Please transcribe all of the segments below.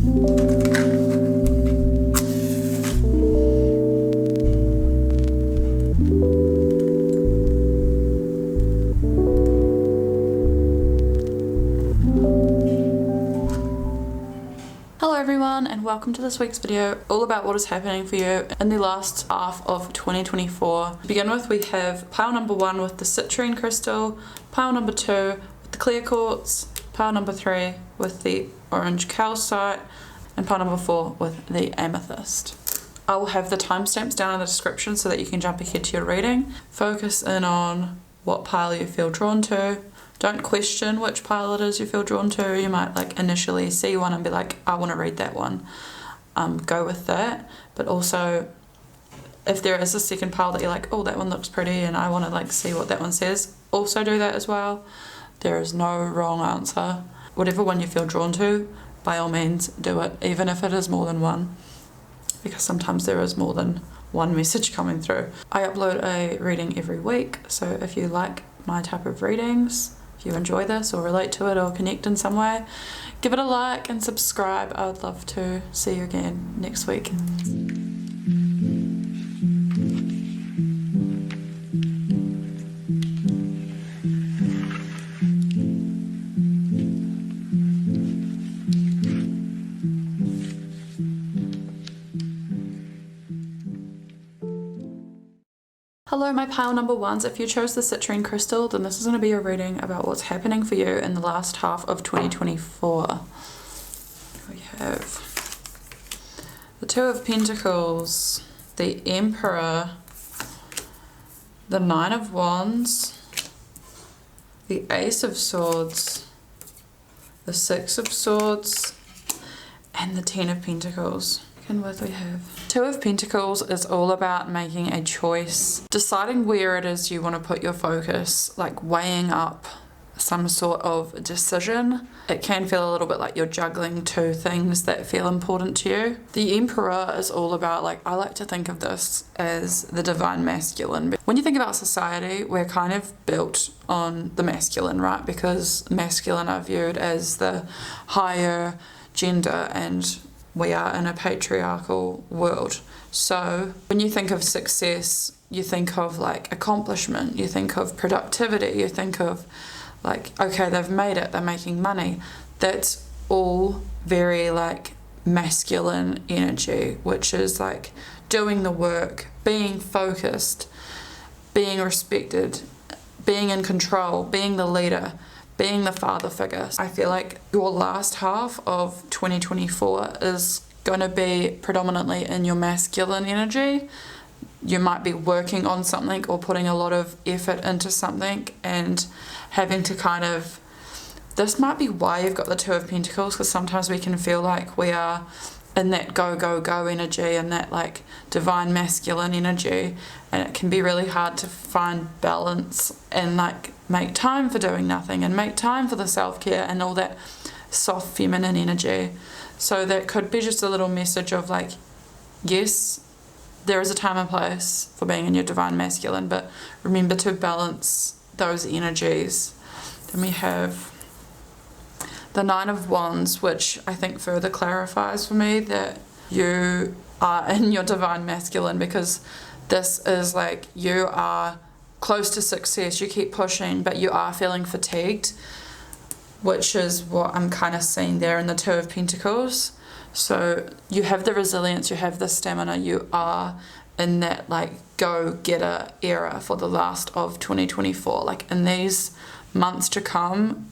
Hello everyone, and welcome to this week's video all about what is happening for you in the last half of 2024. To begin with, we have pile number 1 with the citrine crystal, pile number 2 with the clear quartz, pile number 3 with the orange calcite, and pile number 4 with the amethyst. I will have the timestamps down in the description so that you can jump ahead to your reading. Focus in on what pile you feel drawn to. Don't question which pile it is you feel drawn to. You might initially see one and be like, I want to read that one. Go with that. But also, if there is a second pile that you're like, oh, that one looks pretty and I want to see what that one says, also do that as well. There is no wrong answer. Whatever one you feel drawn to, by all means do it, even if it is more than one, because sometimes there is more than one message coming through. I upload a reading every week, so if you like my type of readings, if you enjoy this or relate to it or connect in some way, give it a like and subscribe. I would love to see you again next week. Hello my pile number 1s. If you chose the citrine crystal, then this is going to be a reading about what's happening for you in the last half of 2024. We have the 2 of Pentacles, the Emperor, the 9 of Wands, the Ace of Swords, the 6 of Swords, and the 10 of Pentacles. With we have 2 of Pentacles is all about making a choice, deciding where it is you want to put your focus, weighing up some sort of decision. It can feel a little bit like you're juggling 2 things that feel important to you. The Emperor is all about, I like to think of this as the divine masculine. When you think about society, we're kind of built on the masculine, right? Because masculine are viewed as the higher gender and we are in a patriarchal world. So when you think of success, you think of accomplishment, you think of productivity, you think of okay, they've made it, they're making money. That's all very masculine energy, which is doing the work, being focused, being respected, being in control, being the leader, being the father figure. I feel like your last half of 2024 is going to be predominantly in your masculine energy. You might be working on something or putting a lot of effort into something and having to this might be why you've got the 2 of Pentacles, because sometimes we can feel like we are in that go, go, go energy and that divine masculine energy, and it can be really hard to find balance and make time for doing nothing and make time for the self-care and all that soft feminine energy. So that could be just a little message of yes, there is a time and place for being in your divine masculine, but remember to balance those energies. Then we have the 9 of Wands, which I think further clarifies for me that you are in your divine masculine, because this is you are close to success, you keep pushing, but you are feeling fatigued, which is what I'm kind of seeing there in the 2 of Pentacles. So you have the resilience, you have the stamina, you are in that go-getter era for the last of 2024. In these months to come,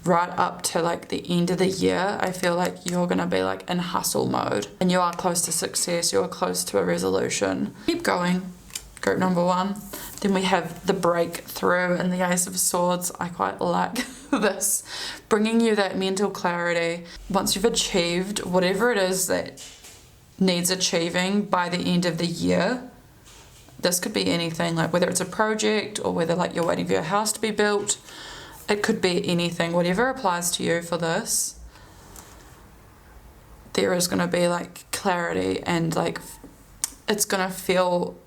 right up to the end of the year, I feel you're going to be in hustle mode and you are close to success, you're close to a resolution. Keep going, group number 1. Then we have the breakthrough and the Ace of Swords. I quite like this, bringing you that mental clarity. Once you've achieved whatever it is that needs achieving by the end of the year, this could be anything, whether it's a project or whether you're waiting for your house to be built. It could be anything, whatever applies to you for this. There is going to be clarity and it's going to feel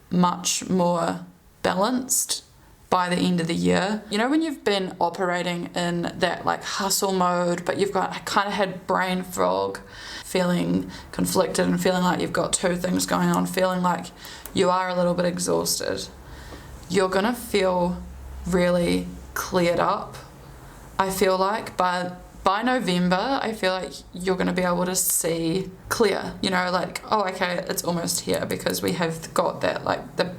much more balanced by the end of the year. You know, when you've been operating in that like hustle mode, but you've got kind of had brain fog, feeling conflicted and feeling like you've got two things going on, feeling like you are a little bit exhausted, you're gonna feel really cleared up, I feel like. But by November, I feel like you're going to be able to see clear, you know, like, oh, okay, it's almost here, because we have got that, like, the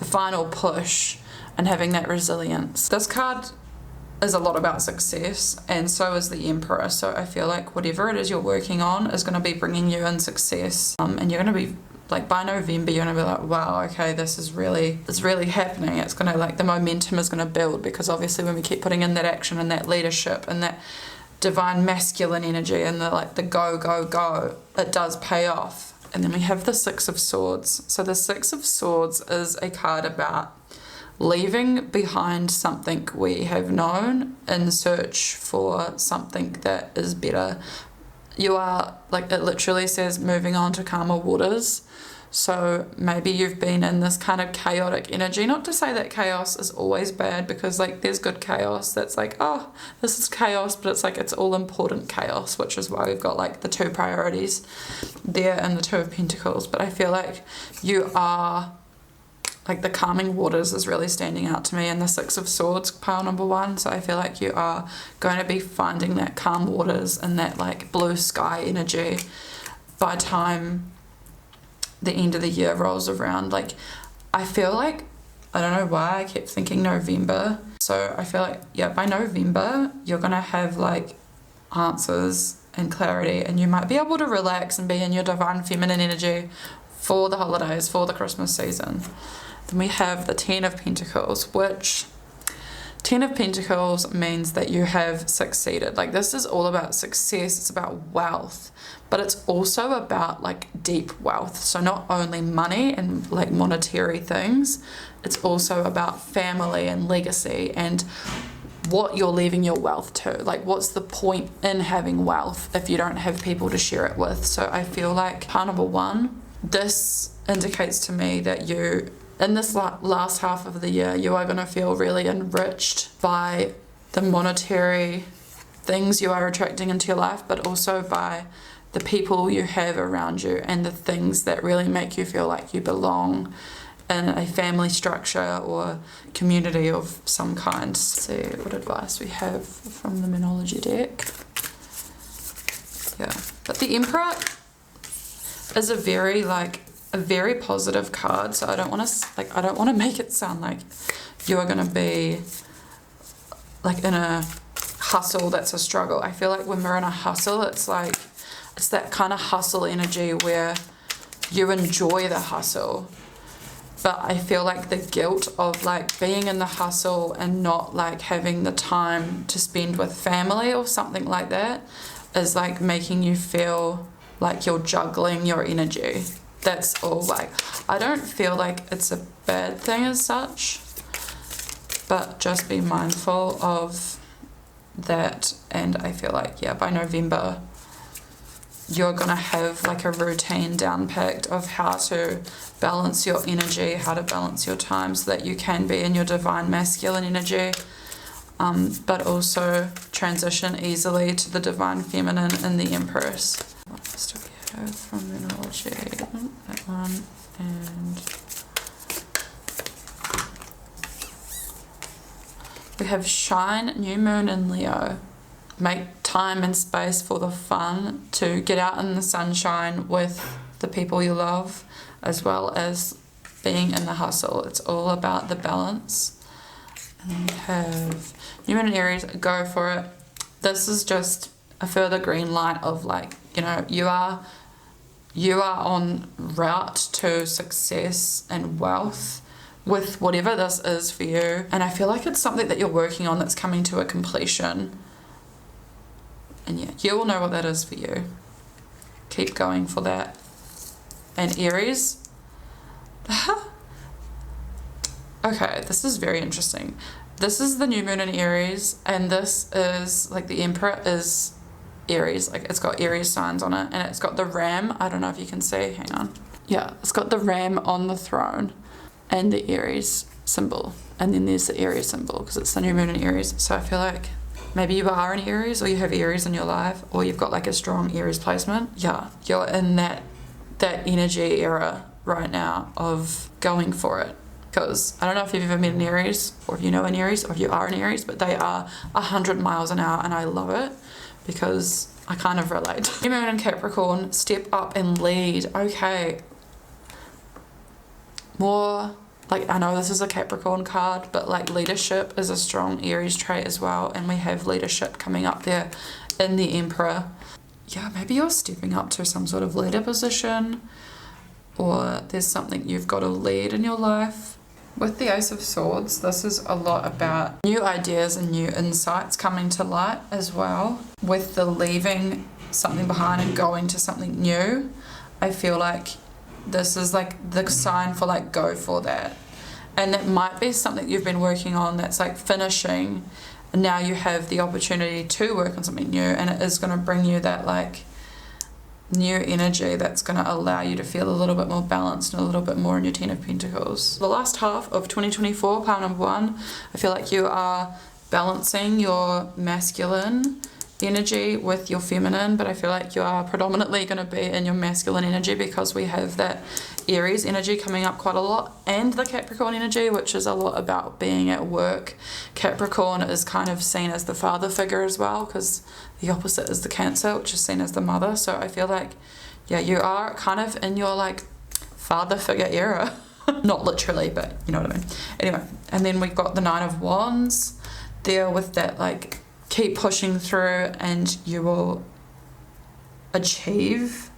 final push and having that resilience. This card is a lot about success, and so is the Emperor. So I feel like whatever it is you're working on is going to be bringing you in success, and you're going to be like, by November, you're going to be like, wow, okay, it's really happening. It's going to, like, the momentum is going to build, because obviously when we keep putting in that action and that leadership and that divine masculine energy and the go, go, go, it does pay off. And then we have the Six of Swords. So the Six of Swords is a card about leaving behind something we have known in search for something that is better. You are, like, it literally says, moving on to calmer waters. So maybe you've been in this kind of chaotic energy. Not to say that chaos is always bad, because, like, there's good chaos that's like, oh, this is chaos, but it's like, it's all important chaos, which is why we've got, like, the two priorities there and the Two of Pentacles. But I feel like you are, like, the calming waters is really standing out to me, and the Six of Swords, pile number 1. So I feel like you are going to be finding that calm waters and that, like, blue sky energy by time the end of the year rolls around. Like, I feel like, I don't know why I kept thinking November. So I feel like, yeah, by November, you're going to have, like, answers and clarity, and you might be able to relax and be in your divine feminine energy for the holidays, for the Christmas season. Then we have the Ten of Pentacles, which Ten of Pentacles means that you have succeeded. Like, this is all about success. It's about wealth, but it's also about, like, deep wealth. So not only money and, like, monetary things, it's also about family and legacy and what you're leaving your wealth to. Like, what's the point in having wealth if you don't have people to share it with? So I feel like part number 1, this indicates to me that you, in this last half of the year, you are going to feel really enriched by the monetary things you are attracting into your life, but also by the people you have around you and the things that really make you feel like you belong in a family structure or community of some kind. Let's see what advice we have from the Minology deck. Yeah, but the Emperor is a very positive card. So I don't want to make it sound like you're going to be, like, in a hustle that's a struggle. I feel like when we're in a hustle, it's like, it's that kind of hustle energy where you enjoy the hustle, but I feel like the guilt of, like, being in the hustle and not, like, having the time to spend with family or something like that is, like, making you feel like you're juggling your energy. That's all. Like, I don't feel like it's a bad thing as such, but just be mindful of that. And I feel like, yeah, by November, you're going to have, like, a routine down packed of how to balance your energy, how to balance your time so that you can be in your divine masculine energy, but also transition easily to the divine feminine in the Empress. What else do we have from Minology? That one. And we have Shine, New Moon in Leo. Make time and space for the fun, to get out in the sunshine with the people you love, as well as being in the hustle. It's all about the balance. And we have New Moon in Aries, go for it. This is just a further green light of, like, you know, you are on route to success and wealth with whatever this is for you. And I feel like it's something that you're working on that's coming to a completion. And yeah, you will know what that is for you. Keep going for that. And Aries. Okay, this is very interesting. This is the new moon in Aries, and this is, like, the Emperor is Aries. Like, it's got Aries signs on it, and it's got the ram. I don't know if you can see. Hang on. Yeah, it's got the ram on the throne and the Aries symbol, and then there's the Aries symbol because it's the new moon in Aries. So I feel like maybe you are in Aries, or you have Aries in your life, or you've got like a strong Aries placement. Yeah, you're in that energy era right now of going for it. Because I don't know if you've ever met an Aries, or if you know an Aries, or if you are an Aries, but they are 100 miles an hour, and I love it because I kind of relate. New moon in Capricorn, step up and lead. Okay. More, like, I know this is a Capricorn card, but like leadership is a strong Aries trait as well, and we have leadership coming up there in the Emperor. Yeah, maybe you're stepping up to some sort of leader position, or there's something you've got to lead in your life. With the Ace of Swords, this is a lot about new ideas and new insights coming to light as well. With the leaving something behind and going to something new, I feel like this is like the sign for like go for that. And that might be something you've been working on that's like finishing, and now you have the opportunity to work on something new, and it is going to bring you that like new energy that's going to allow you to feel a little bit more balanced and a little bit more in your Ten of Pentacles. The last half of 2024, pile number 1, I feel like you are balancing your masculine energy with your feminine, but I feel like you are predominantly going to be in your masculine energy because we have that Aries energy coming up quite a lot, and the Capricorn energy, which is a lot about being at work. Capricorn is kind of seen as the father figure as well, because the opposite is the Cancer, which is seen as the mother. So I feel like, yeah, you are kind of in your like father figure era. Not literally, but you know what I mean. Anyway, and then we've got the Nine of Wands there with that like keep pushing through, and you will achieve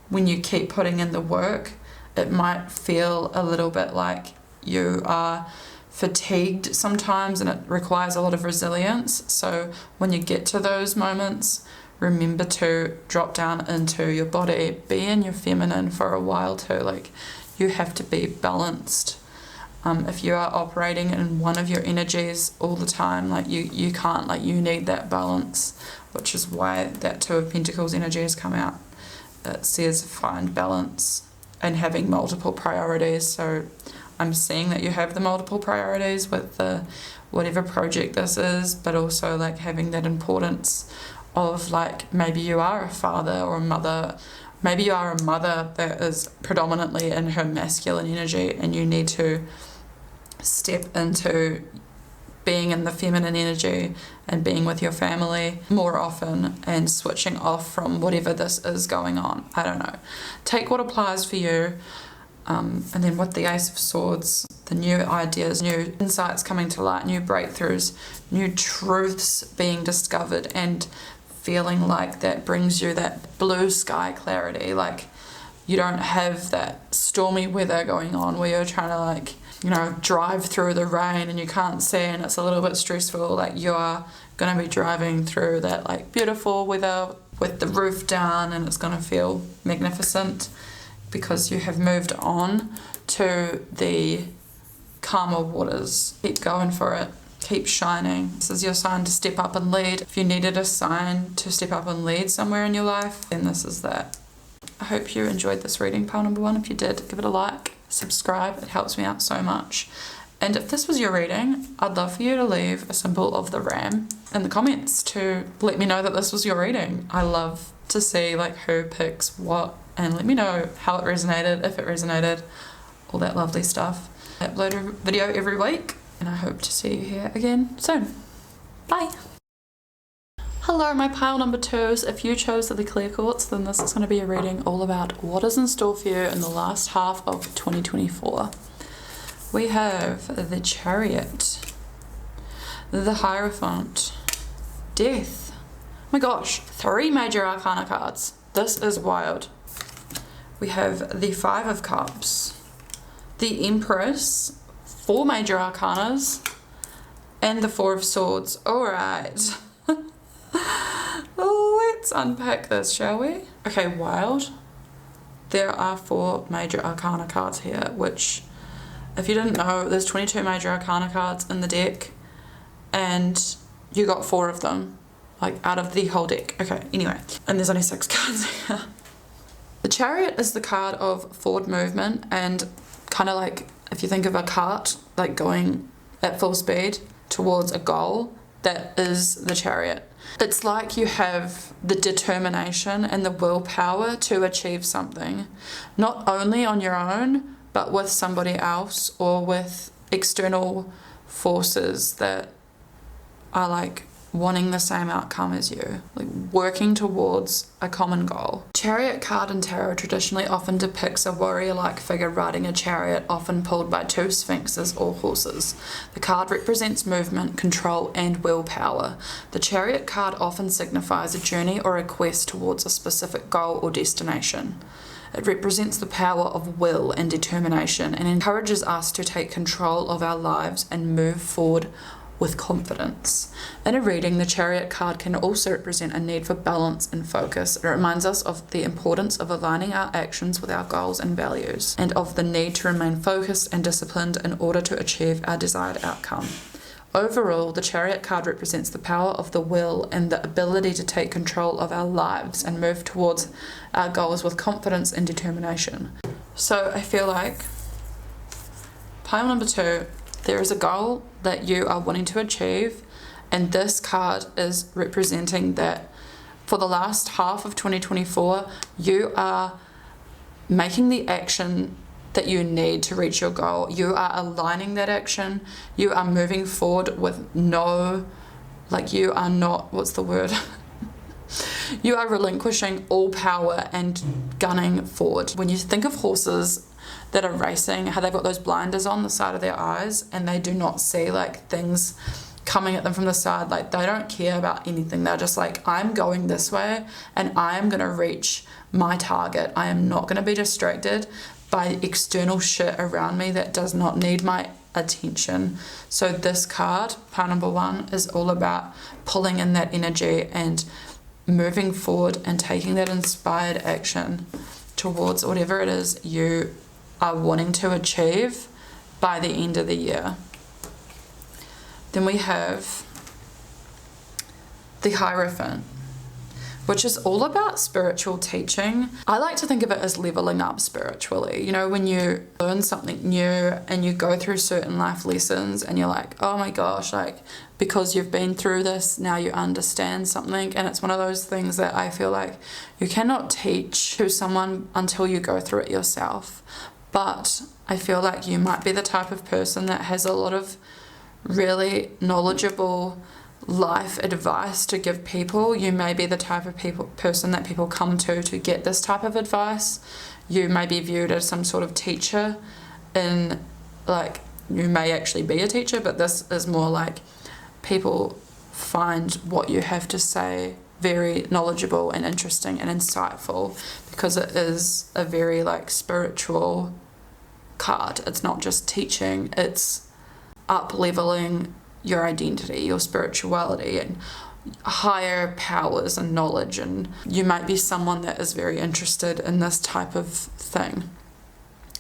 when you keep putting in the work. It might feel a little bit like you are fatigued sometimes, and it requires a lot of resilience. So when you get to those moments, remember to drop down into your body, be in your feminine for a while too. Like, you have to be balanced. If you are operating in one of your energies all the time, like you can't, like you need that balance, which is why that Two of Pentacles energy has come out. It says find balance and having multiple priorities. So I'm seeing that you have the multiple priorities with the whatever project this is, but also like having that importance of like maybe you are a father or a mother. Maybe you are a mother that is predominantly in her masculine energy, and you need to step into being in the feminine energy and being with your family more often and switching off from whatever this is going on. I don't know. Take what applies for you. And then with the Ace of Swords, the new ideas, new insights coming to light, new breakthroughs, new truths being discovered, and feeling like that brings you that blue sky clarity. Like, you don't have that stormy weather going on where you're trying to like, you know, drive through the rain and you can't see and it's a little bit stressful. Like, you are going to be driving through that like beautiful weather with the roof down, and it's going to feel magnificent because you have moved on to the calmer waters. Keep going for it. Keep shining. This is your sign to step up and lead. If you needed a sign to step up and lead somewhere in your life, then this is that. I hope you enjoyed this reading, pile number 1. If you did, give it a like, subscribe. It helps me out so much. And if this was your reading, I'd love for you to leave a symbol of the ram in the comments to let me know that this was your reading. I love to see like who picks what, and let me know how it resonated, if it resonated, all that lovely stuff. I upload a video every week, and I hope to see you here again soon. Bye. Hello, my pile number 2s. If you chose the clear quartz, then this is going to be a reading all about what is in store for you in the last half of 2024. We have the Chariot, the Hierophant, Death. Oh my gosh, 3 major arcana cards. This is wild. We have the 5 of Cups, the Empress, 4 major arcanas, and the 4 of Swords. Alright. Let's unpack this, shall we? Okay, wild. There are 4 major arcana cards here, which, if you didn't know, there's 22 major arcana cards in the deck, and you got 4 of them, like out of the whole deck. Okay, anyway, and there's only 6 cards here. The Chariot is the card of forward movement, and kind of like if you think of a cart like going at full speed towards a goal, that is the Chariot. It's like you have the determination and the willpower to achieve something, not only on your own, but with somebody else or with external forces that are like wanting the same outcome as you, like working towards a common goal. Chariot card in tarot traditionally often depicts a warrior-like figure riding a chariot, often pulled by two sphinxes or horses. The card represents movement, control, and willpower. The Chariot card often signifies a journey or a quest towards a specific goal or destination. It represents the power of will and determination and encourages us to take control of our lives and move forward with confidence. In a reading, the Chariot card can also represent a need for balance and focus. It reminds us of the importance of aligning our actions with our goals and values, and of the need to remain focused and disciplined in order to achieve our desired outcome. Overall, the Chariot card represents the power of the will and the ability to take control of our lives and move towards our goals with confidence and determination. So I feel like pile number 2, there is a goal that you are wanting to achieve, and this card is representing that for the last half of 2024, you are making the action that you need to reach your goal. You are aligning that action. You are moving forward with you are not, what's the word? You are relinquishing all power and gunning forward. When you think of horses that are racing, how they've got those blinders on the side of their eyes and they do not see like things coming at them from the side, like they don't care about anything. They're just like, I'm going this way and I am going to reach my target. I am not going to be distracted by external shit around me that does not need my attention. So this card, pile number 1, is all about pulling in that energy and moving forward and taking that inspired action towards whatever it is you are wanting to achieve by the end of the year. Then we have the Hierophant, which is all about spiritual teaching. I like to think of it as leveling up spiritually. You know, when you learn something new and you go through certain life lessons and you're like, oh my gosh, like because you've been through this, now you understand something. And it's one of those things that I feel like you cannot teach to someone until you go through it yourself. But I feel like you might be the type of person that has a lot of really knowledgeable life advice to give people. You may be the type of person that people come to get this type of advice. You may be viewed as some sort of teacher in, like, you may actually be a teacher, but this is more like people find what you have to say very knowledgeable and interesting and insightful, because it is a very like spiritual card. It's not just teaching, it's up leveling your identity, your spirituality, and higher powers and knowledge. And you might be someone that is very interested in this type of thing.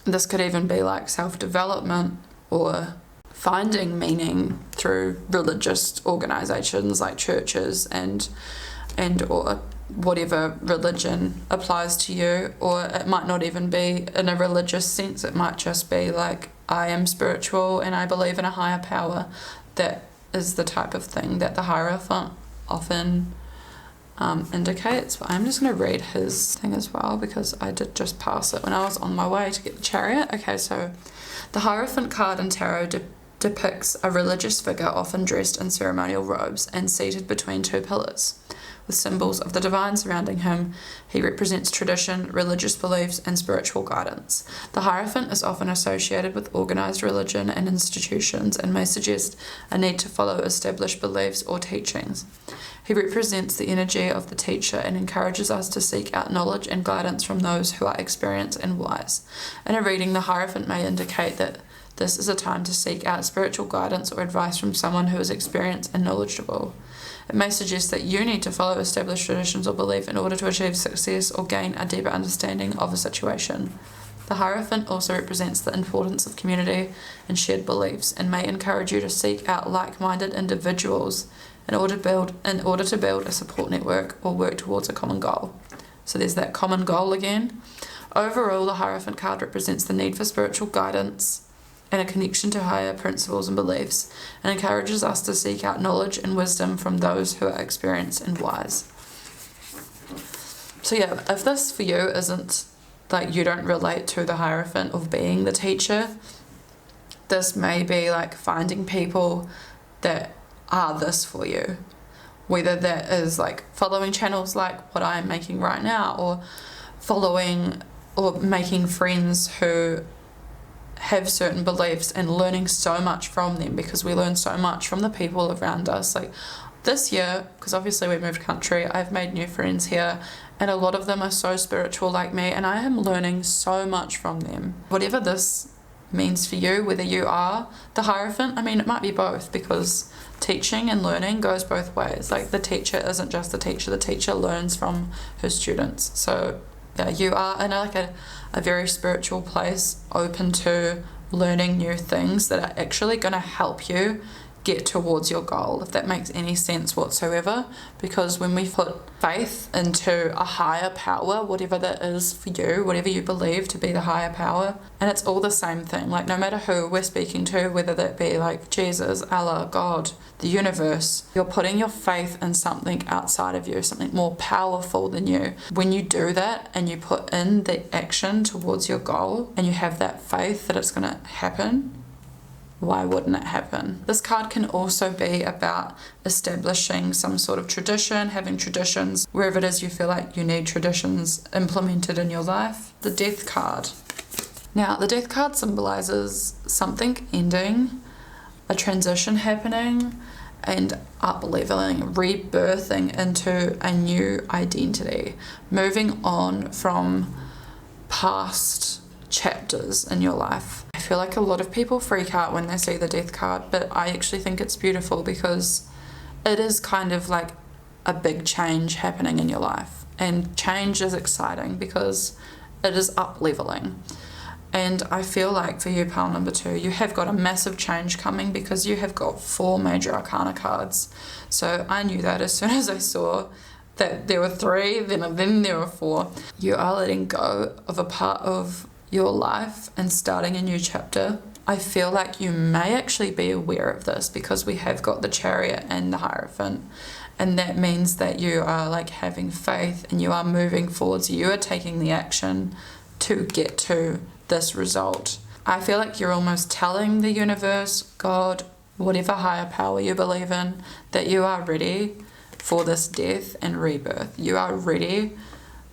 This could even be like self-development or finding meaning through religious organizations like churches and or whatever religion applies to you. Or it might not even be in a religious sense. It might just be like, I am spiritual and I believe in a higher power. That is the type of thing that the Hierophant often indicates. But I'm just going to read his thing as well, because I did just pass it when I was on my way to get the Chariot. Okay, so the Hierophant card in tarot depicts a religious figure often dressed in ceremonial robes and seated between two pillars. With symbols of the divine surrounding him, he represents tradition, religious beliefs, and spiritual guidance. The Hierophant is often associated with organized religion and institutions and may suggest a need to follow established beliefs or teachings. He represents the energy of the teacher and encourages us to seek out knowledge and guidance from those who are experienced and wise. In a reading, the Hierophant may indicate that this is a time to seek out spiritual guidance or advice from someone who is experienced and knowledgeable. It may suggest that you need to follow established traditions or belief in order to achieve success or gain a deeper understanding of a situation. The Hierophant also represents the importance of community and shared beliefs, and may encourage you to seek out like-minded individuals in order to build a support network or work towards a common goal. So there's that common goal again. Overall, the Hierophant card represents the need for spiritual guidance and a connection to higher principles and beliefs, and encourages us to seek out knowledge and wisdom from those who are experienced and wise. So yeah, if this for you isn't like you don't relate to the Hierophant of being the teacher, this may be like finding people that are this for you. Whether that is like following channels like what I'm making right now, or following or making friends who have certain beliefs and learning so much from them, because we learn so much from the people around us. Like this year, because obviously we moved country, I've made new friends here, and a lot of them are so spiritual like me, and I am learning so much from them. Whatever this means for you, whether you are the Hierophant, I mean, it might be both, because teaching and learning goes both ways. Like the teacher isn't just the teacher learns from her students. So yeah, you are in a very spiritual place, open to learning new things that are actually going to help you get towards your goal, if that makes any sense whatsoever. Because when we put faith into a higher power, whatever that is for you, whatever you believe to be the higher power, and it's all the same thing, like no matter who we're speaking to, whether that be like Jesus, Allah, God, the universe, you're putting your faith in something outside of you, something more powerful than you. When you do that and you put in the action towards your goal and you have that faith that it's going to happen, why wouldn't it happen? This card can also be about establishing some sort of tradition, having traditions, wherever it is you feel like you need traditions implemented in your life. The Death card. Now, the Death card symbolizes something ending, a transition happening, and up-leveling, rebirthing into a new identity, moving on from past chapters in your life. I feel like a lot of people freak out when they see the Death card, but I actually think it's beautiful because it is kind of like a big change happening in your life, and change is exciting because it is up-leveling. And I feel like for you, pile number 2, you have got a massive change coming because you have got 4 major arcana cards. So I knew that as soon as I saw that there were 3, then there were 4. You are letting go of a part of your life and starting a new chapter. I feel like you may actually be aware of this because we have got the Chariot and the Hierophant, and that means that you are like having faith and you are moving forwards. You are taking the action to get to this result. I feel like you're almost telling the universe, God, whatever higher power you believe in, that you are ready for this death and rebirth. You are ready,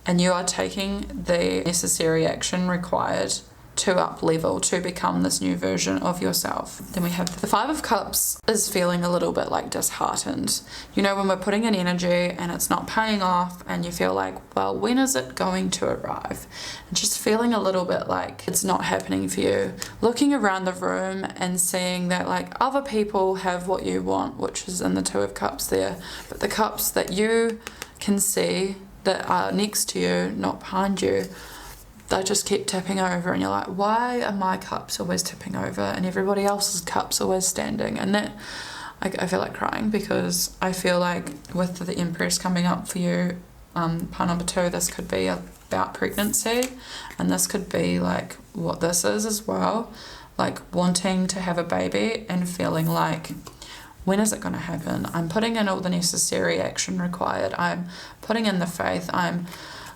and you are taking the necessary action required to up level, to become this new version of yourself. Then we have the 5 of Cups is feeling a little bit like disheartened. You know, when we're putting in energy and it's not paying off and you feel like, well, when is it going to arrive? And just feeling a little bit like it's not happening for you. Looking around the room and seeing that like other people have what you want, which is in the 2 of Cups there, but the cups that you can see that are next to you, not behind you, they just keep tipping over, and you're like, why are my cups always tipping over and everybody else's cups always standing? And that, I feel like crying, because I feel like with the Empress coming up for you, pile number 2, this could be about pregnancy, and this could be like what this is as well, like wanting to have a baby and feeling like, when is it going to happen? I'm putting in all the necessary action required. I'm putting in the faith. I'm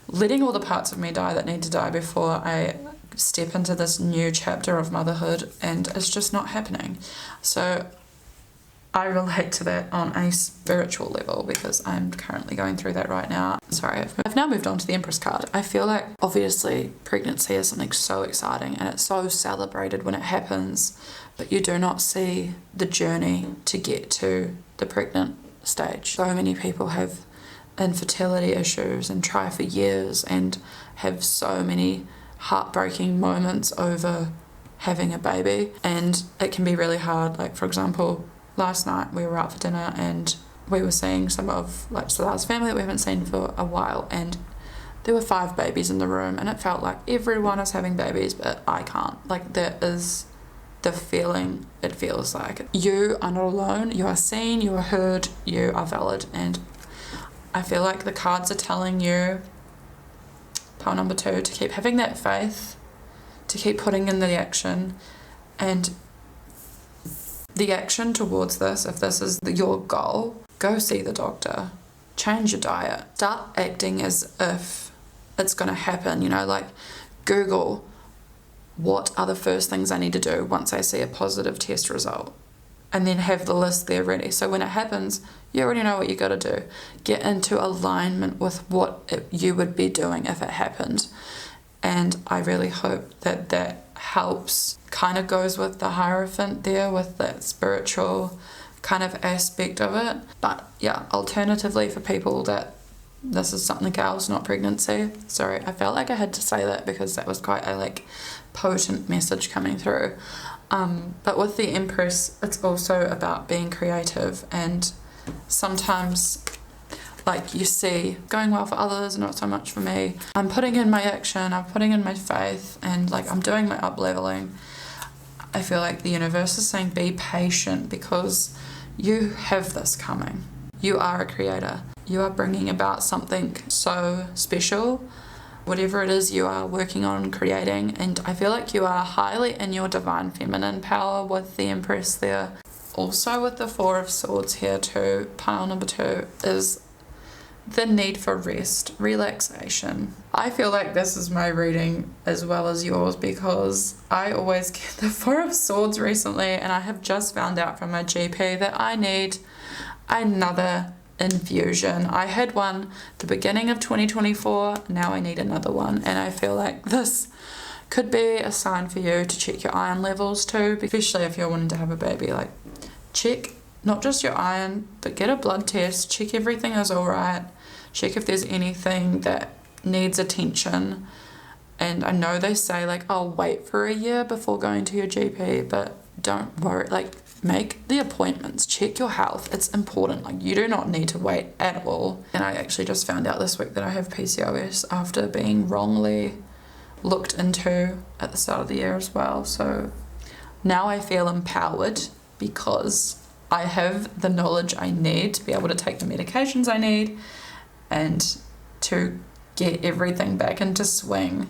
letting all the parts of me die that need to die before I step into this new chapter of motherhood, and it's just not happening. So I relate to that on a spiritual level because I'm currently going through that right now. Sorry, I've now moved on to the Empress card. I feel like obviously pregnancy is something so exciting and it's so celebrated when it happens, but you do not see the journey to get to the pregnant stage. So many people have infertility issues and try for years and have so many heartbreaking moments over having a baby, and it can be really hard. Like, for example, last night we were out for dinner and we were seeing some of like Salar's family that we haven't seen for a while, and there were 5 babies in the room, and it felt like everyone is having babies but I can't. Like, that is the feeling it feels like. You are not alone, you are seen, you are heard, you are valid, and I feel like the cards are telling you, pile number 2, to keep having that faith, to keep putting in the action, And the action towards this, if this is your goal, go see the doctor. Change your diet. Start acting as if it's going to happen, you know, like Google what are the first things I need to do once I see a positive test result. And then have the list there ready. So when it happens, you already know what you got to do. Get into alignment with what you would be doing if it happened. And I really hope that that helps. Kind of goes with the Hierophant there, with that spiritual kind of aspect of it. But yeah, alternatively for people that this is something else, not pregnancy. Sorry, I felt like I had to say that because that was quite a potent message coming through. But with the Empress, it's also about being creative, and sometimes you see going well for others, not so much for me. I'm putting in my action, I'm putting in my faith, and I'm doing my up leveling. I feel like the universe is saying be patient because you have this coming. You are a creator. You are bringing about something so special. Whatever it is you are working on creating, and I feel like you are highly in your divine feminine power with the Empress there. Also with the Four of Swords here too, pile number 2, is the need for rest, relaxation. I feel like this is my reading as well as yours because I always get the Four of Swords recently, and I have just found out from my GP that I need another infusion. I had one the beginning of 2024, now I need another one, and I feel like this could be a sign for you to check your iron levels too, especially if you're wanting to have a baby. Check not just your iron, but get a blood test, check everything is alright, check if there's anything that needs attention. And I know they say I'll wait for a year before going to your GP, but don't worry, make the appointments, check your health. It's important. You do not need to wait at all. And I actually just found out this week that I have PCOS after being wrongly looked into at the start of the year as well. So now I feel empowered because I have the knowledge I need to be able to take the medications I need and to get everything back into swing.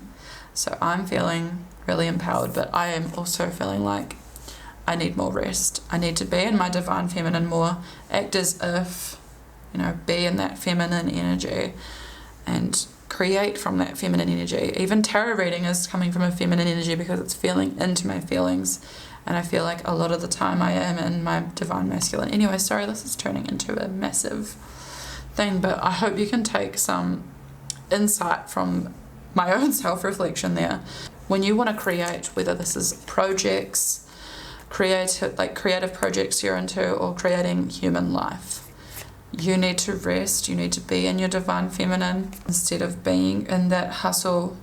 So I'm feeling really empowered, but I am also feeling like I need more rest. I need to be in my divine feminine more, act as if, be in that feminine energy and create from that feminine energy. Even tarot reading is coming from a feminine energy because it's feeling into my feelings, and I feel like a lot of the time I am in my divine masculine. Anyway, sorry, this is turning into a massive thing, but I hope you can take some insight from my own self-reflection there. When you want to create, whether this is projects, creative projects you're into, or creating human life, you need to rest. You need to be in your divine feminine instead of being in that hustle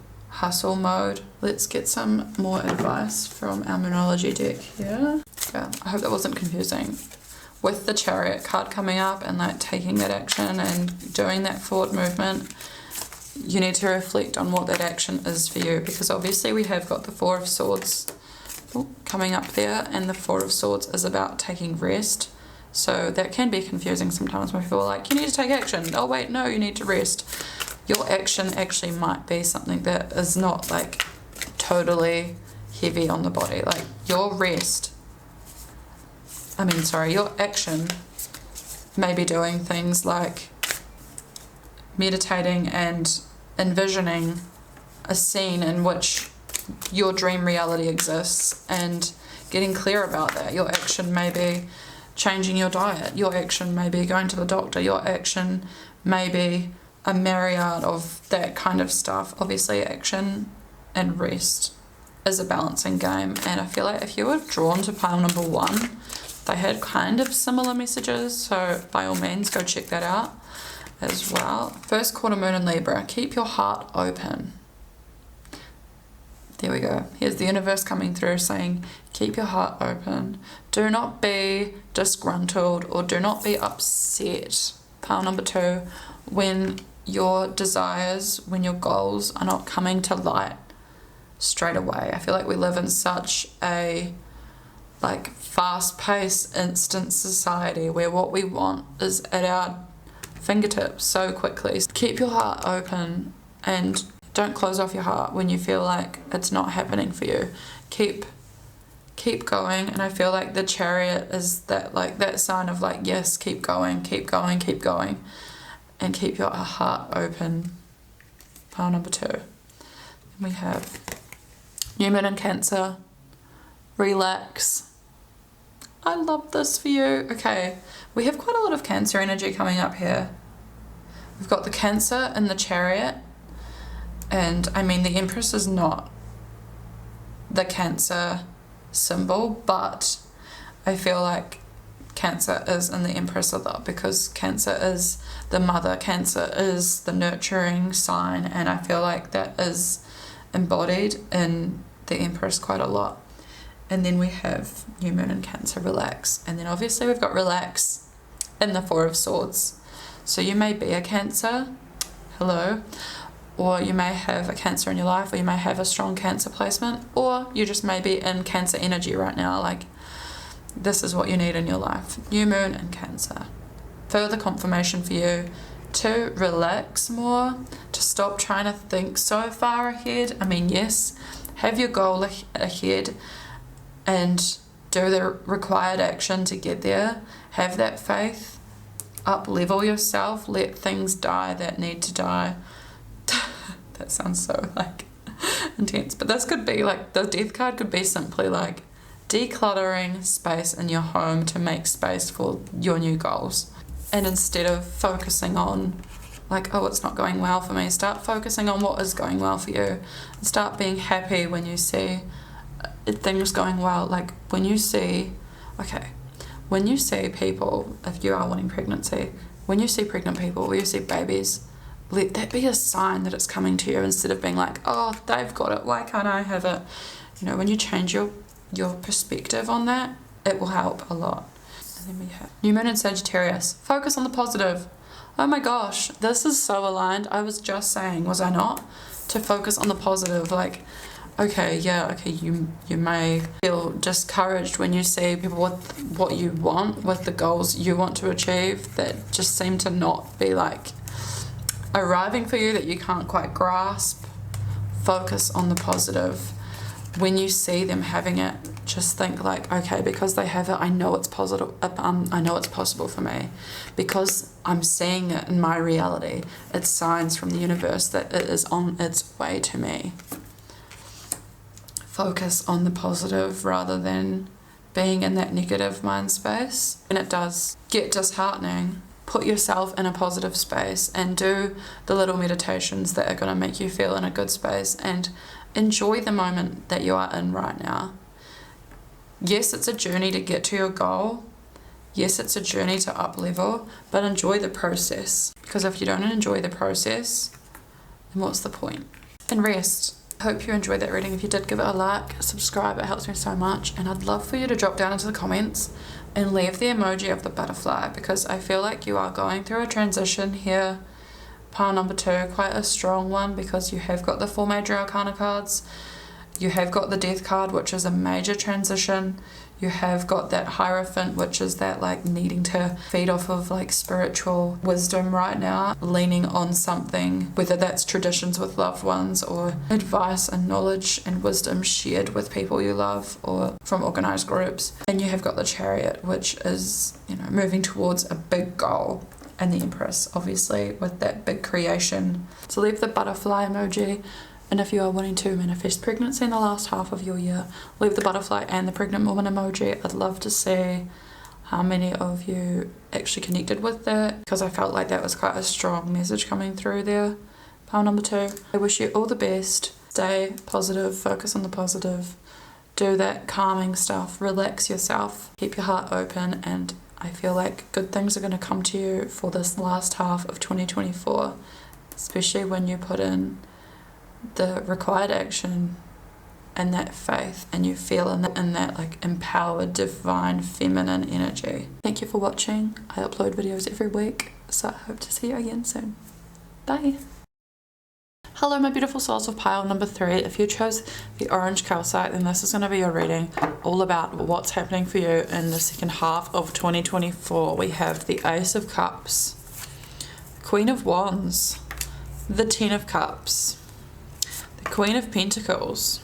mode. Let's get some more advice from our Moonology deck here. Yeah, I hope that wasn't confusing. With the Chariot card coming up and taking that action and doing that forward movement, you need to reflect on what that action is for you, because obviously we have got the Four of Swords coming up there, and the Four of Swords is about taking rest. So that can be confusing sometimes when people are you need to take action. Oh wait, no, you need to rest. Your action actually might be something that is not totally heavy on the body. Your action may be doing things like meditating and envisioning a scene in which your dream reality exists and getting clear about that. Your action may be changing your diet. Your action may be going to the doctor. Your action may be a myriad of that kind of stuff. Obviously, action and rest is a balancing game, and I feel like if you were drawn to pile number 1, they had kind of similar messages, so by all means go check that out as well. First quarter moon in Libra, keep your heart open. There we go. Here's the universe coming through saying, keep your heart open. Do not be disgruntled or do not be upset. Pile number 2, when your desires, when your goals are not coming to light straight away. I feel like we live in such a fast-paced, instant society where what we want is at our fingertips so quickly. Keep your heart open and don't close off your heart when you feel like it's not happening for you. Keep keep going. And I feel like the Chariot is that, like, that sign of like, yes, keep going, keep going, keep going, and keep your heart open. Pile number 2. And we have New Moon in Cancer. Relax. I love this for you. Okay, we have quite a lot of Cancer energy coming up here. We've got the Cancer in the Chariot, and I mean the Empress is not the Cancer symbol, but I feel like Cancer is in the Empress a lot because Cancer is the mother, Cancer is the nurturing sign, and I feel like that is embodied in the Empress quite a lot. And then we have New Moon in Cancer, relax. And then obviously we've got relax in the 4 of Swords. So you may be a Cancer, hello, or you may have a Cancer in your life, or you may have a strong Cancer placement, or you just may be in Cancer energy right now. Like, this is what you need in your life. New Moon in Cancer. Further confirmation for you to relax more, to stop trying to think so far ahead. I mean, yes, have your goal ahead and do the required action to get there. Have that faith. Up level yourself. Let things die that need to die. That sounds so like intense, but this could be like, the Death card could be simply like decluttering space in your home to make space for your new goals. And instead of focusing on like, oh, it's not going well for me, start focusing on what is going well for you, and start being happy when you see things going well. Like when you see, okay, when you see people, if you are wanting pregnancy, when you see pregnant people or you see babies, let that be a sign that it's coming to you, instead of being like, oh, they've got it, why can't I have it? You know, when you change your perspective on that, it will help a lot. And then we have New Moon in Sagittarius. Focus on the positive. Oh my gosh, this is so aligned. I was just saying, was I not? To focus on the positive. Like, okay, yeah, okay, you may feel discouraged when you see people with what you want, with the goals you want to achieve, that just seem to not be like arriving for you, that you can't quite grasp. Focus on the positive. When you see them having it, just think like, okay, because they have it, I know it's positive. I know it's possible for me, because I'm seeing it in my reality. It's signs from the universe that it is on its way to me. Focus on the positive rather than being in that negative mind space. And it does get disheartening. Put yourself in a positive space and do the little meditations that are going to make you feel in a good space, and enjoy the moment that you are in right now. Yes, it's a journey to get to your goal. Yes, it's a journey to up level, but enjoy the process, because if you don't enjoy the process, then what's the point? And rest. I hope you enjoyed that reading. If you did, give it a like, subscribe, it helps me so much. And I'd love for you to drop down into the comments and leave the emoji of the butterfly, because I feel like you are going through a transition here. Pile number 2, quite a strong one, because you have got the 4 major arcana cards. You have got the Death card, which is a major transition. You have got that Hierophant, which is that like needing to feed off of like spiritual wisdom right now, leaning on something, whether that's traditions with loved ones or advice and knowledge and wisdom shared with people you love or from organized groups. And you have got the Chariot, which is, you know, moving towards a big goal. And the Empress, obviously, with that big creation. So leave the butterfly emoji. And if you are wanting to manifest pregnancy in the last half of your year, leave the butterfly and the pregnant woman emoji. I'd love to see how many of you actually connected with that, because I felt like that was quite a strong message coming through there. Pile number 2. I wish you all the best. Stay positive, focus on the positive, do that calming stuff, relax yourself, keep your heart open, and I feel like good things are going to come to you for this last half of 2024, especially when you put in the required action and that faith, and you feel in that like empowered, divine, feminine energy. Thank you for watching. I upload videos every week, so I hope to see you again soon. Bye. Hello my beautiful souls of pile number 3. If you chose the orange calcite, then this is going to be your reading all about what's happening for you in the second half of 2024. We have the Ace of Cups, Queen of Wands, the 10 of Cups, the Queen of Pentacles,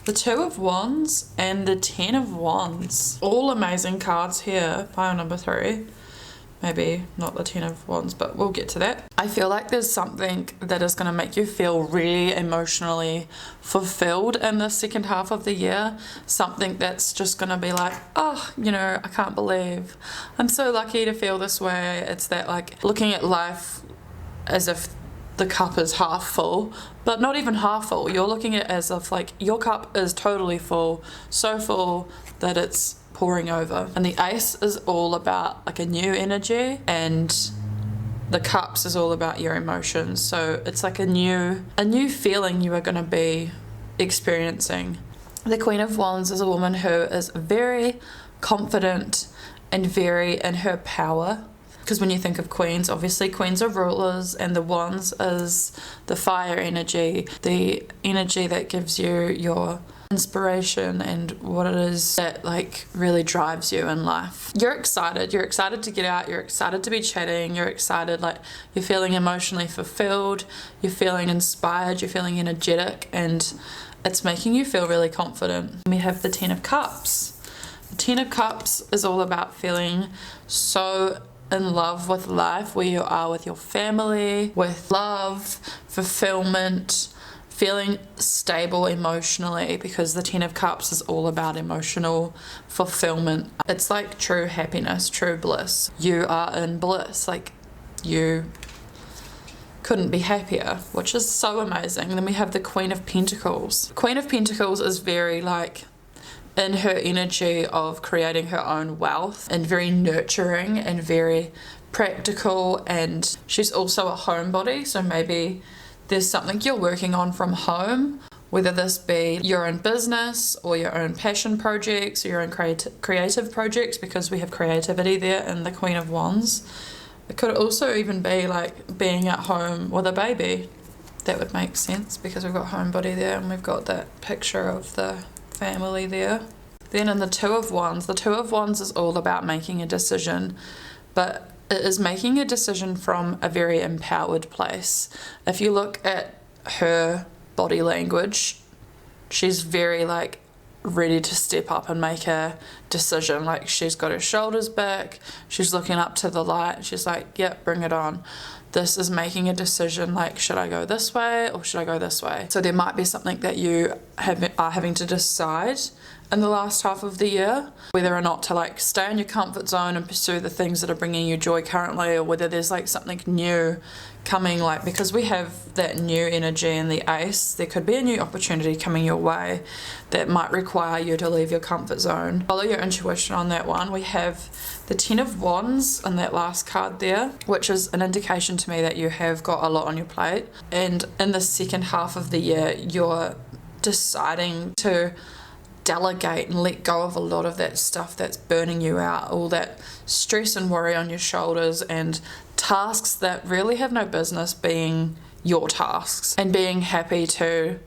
the Two of Wands and the Ten of Wands. All amazing cards here, pile number 3. Maybe not the Ten of Wands, but we'll get to that. I feel like there's something that is going to make you feel really emotionally fulfilled in the second half of the year. Something that's just going to be like, oh, you know, I can't believe I'm so lucky to feel this way. It's that like looking at life as if the cup is half full, but not even half full. You're looking at it as if like your cup is totally full, so full that it's pouring over. And the Ace is all about like a new energy, and the Cups is all about your emotions. So it's like a new feeling you are going to be experiencing. The Queen of Wands is a woman who is very confident and very in her power. Because when you think of queens, obviously queens are rulers, and the wands is the fire energy, the energy that gives you your inspiration and what it is that like really drives you in life. You're excited to get out, you're excited to be chatting, you're excited, like you're feeling emotionally fulfilled, you're feeling inspired, you're feeling energetic, and it's making you feel really confident. We have the Ten of Cups. The Ten of Cups is all about feeling so in love with life, where you are with your family, with love, fulfillment, feeling stable emotionally, because the Ten of Cups is all about emotional fulfillment. It's like true happiness, true bliss. You are in bliss, like you couldn't be happier, which is so amazing. And then we have the Queen of Pentacles. Queen of Pentacles is very like in her energy of creating her own wealth, and very nurturing and very practical, and she's also a homebody, so maybe there's something you're working on from home, whether this be your own business or your own passion projects or your own creative projects, because we have creativity there in the Queen of Wands. It could also even be like being at home with a baby. That would make sense because we've got homebody there and we've got that picture of the family there. Then in the Two of Wands, the Two of Wands is all about making a decision, but it is making a decision from a very empowered place. If you look at her body language, she's very like ready to step up and make a decision. Like she's got her shoulders back, she's looking up to the light, she's like, yep, bring it on. This is making a decision, like, should I go this way or should I go this way? So there might be something that you are having to decide in the last half of the year, whether or not to like stay in your comfort zone and pursue the things that are bringing you joy currently, or whether there's like something new coming, like because we have that new energy in the Ace, there could be a new opportunity coming your way that might require you to leave your comfort zone. Follow your intuition on that one. We have the Ten of Wands in that last card there, which is an indication to me that you have got a lot on your plate, and in the second half of the year you're deciding to delegate and let go of a lot of that stuff that's burning you out, all that stress and worry on your shoulders and tasks that really have no business being your tasks, and being happy to